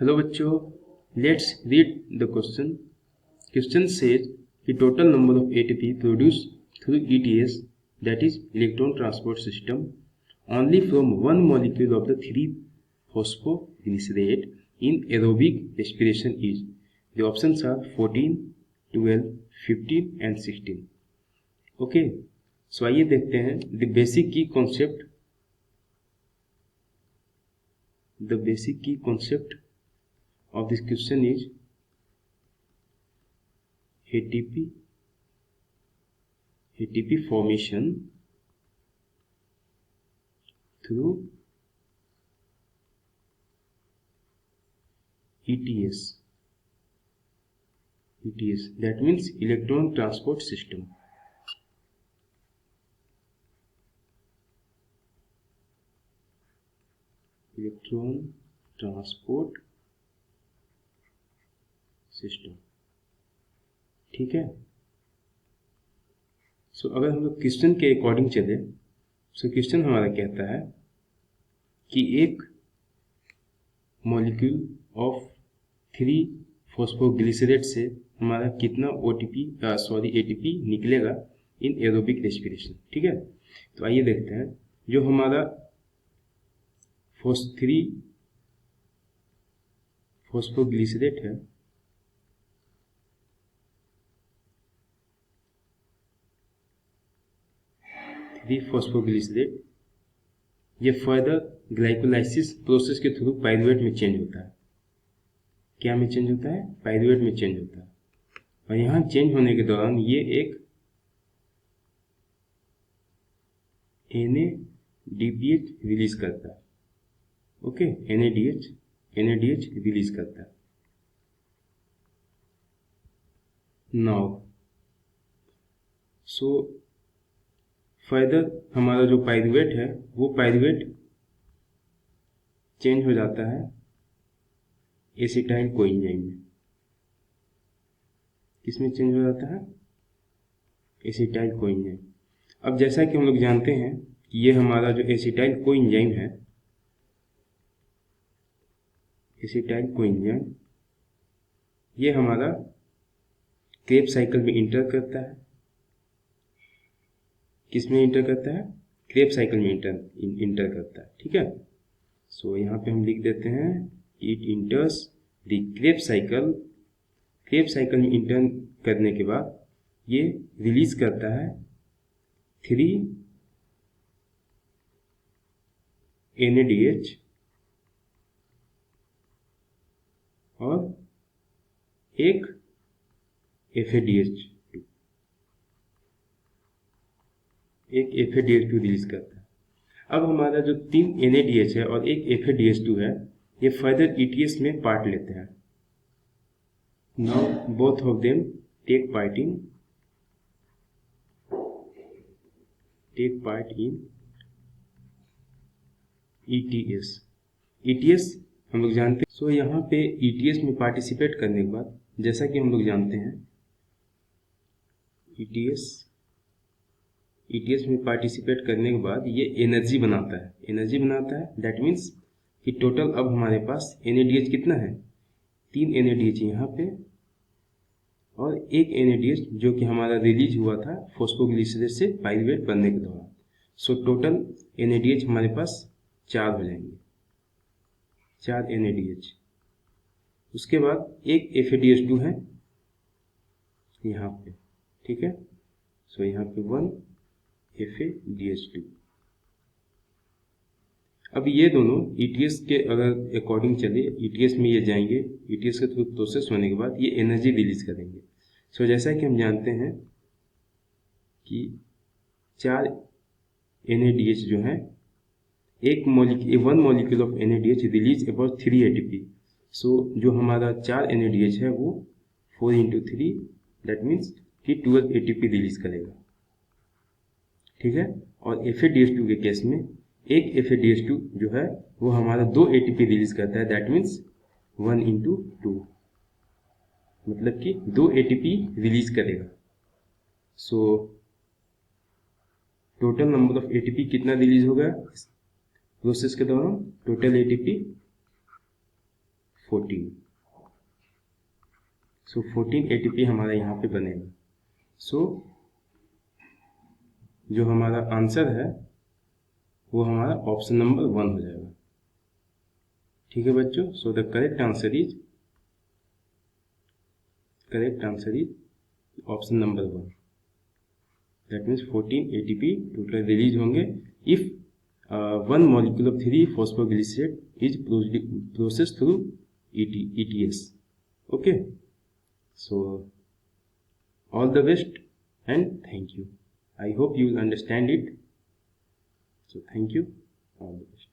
Hello बच्चों, let's read the question. Question says कि total number of ATP produce through ETS, that is electron transport system, only from one molecule of the 3-phosphoglycerate in aerobic respiration is. The options are 14, 12, 15 and 16. Okay, so आइए देखते हैं the basic key concept. The basic key concept of this question is ATP formation through ETS. That means electron transport system. Electron transport system. ठीक है. सो अगर हम लोग question के according चले, सो क्वेश्चन हमारा कहता है कि एक मॉलिक्यूल ऑफ 3-फॉस्फोग्लिसरेट से हमारा कितना एटीपी निकलेगा इन एरोबिक रेस्पिरेशन. ठीक है, तो आइए देखते हैं. जो हमारा 3-फॉस्फोग्लिसरेट है, फॉस्फोग्लिसरेट, ये फर्दर ग्लाइकोलाइसिस प्रोसेस के थ्रू पाइरुवेट में चेंज होता है. क्या में चेंज होता है? पाइरुवेट में चेंज होता है. और यहाँ चेंज होने के दौरान ये एक NADPH रिलीज करता है. ओके, NADH रिलीज करता है. नाउ सो फर्दर हमारा जो पाइरुवेट है, वो पाइरुवेट चेंज हो जाता है एसिटाइल कोएंजाइम में. किसमें चेंज हो जाता है? Acetyl coenzyme. अब जैसा कि हम लोग जानते हैं कि ये हमारा जो एसिटाइल कोएंजाइम है, एसिटाइल कोएंजाइम, ये हमारा क्रेब्स साइकिल में इंटर करता है. किसमें इंटर करता है? क्रेब्स साइकिल में इंटर करता है. ठीक है, सो यहाँ पे हम लिख देते हैं it इंटर्स the Krebs cycle. Krebs cycle में इंटर करने के बाद ये रिलीज करता है 3 NADH और एक FADH2. रिलीज करता है. अब हमारा जो 3 NADH है और एक FADH2 है, ये फर्दर ETS में पार्ट लेते हैं. Now both of them take part in ETS हम लोग जानते हैं. सो यहाँ पे ETS में पार्टिसिपेट करने के बाद, जैसा कि हम लोग जानते हैं, ETS में पार्टिसिपेट करने के बाद ये एनर्जी बनाता है. दैट मीन्स कि टोटल अब हमारे पास NADH कितना है? 3 NADH यहाँ पे और एक NADH जो कि हमारा रिलीज हुआ था फॉस्फोग्लिसरेट से पाइरुवेट बनने के दौरान. सो टोटल NADH हमारे पास 4 हो जाएंगे, 4 NADH. उसके बाद एक FADH2 है यहाँ पे. ठीक है, सो यहाँ पे 1 FADH2. अब ये दोनों ETS के अगर अकॉर्डिंग चले, ETS में ये जाएंगे. ETS के थ्रू प्रोसेस होने के बाद ये एनर्जी रिलीज करेंगे. सो जैसा कि हम जानते हैं कि 4 NADH जो है, one molecule of NADH release about 3 ATP. सो जो हमारा 4 NADH है वो 4 × 3, दैट मीन्स कि 12 ATP रिलीज करेगा. ठीक है, और FADH2 के केस में एक FADH2 जो है वो हमारा 2 ATP रिलीज करता है. दैट मीन्स 1 × 2, मतलब कि 2 ATP रिलीज करेगा. So total number of ATP कितना रिलीज होगा प्रोसेस के दौरान? Total ATP 14. सो 14 ATP हमारा यहाँ पे बनेगा. सो जो हमारा आंसर है वो हमारा ऑप्शन नंबर 1 हो जाएगा. ठीक है बच्चों. So the correct answer is option number 1. That means 14 ATP total release होंगे if 1 molecule of 3-phosphoglycerate is processed through ETS. Okay. So all the best and thank you. I hope you will understand it. So thank you. All the best.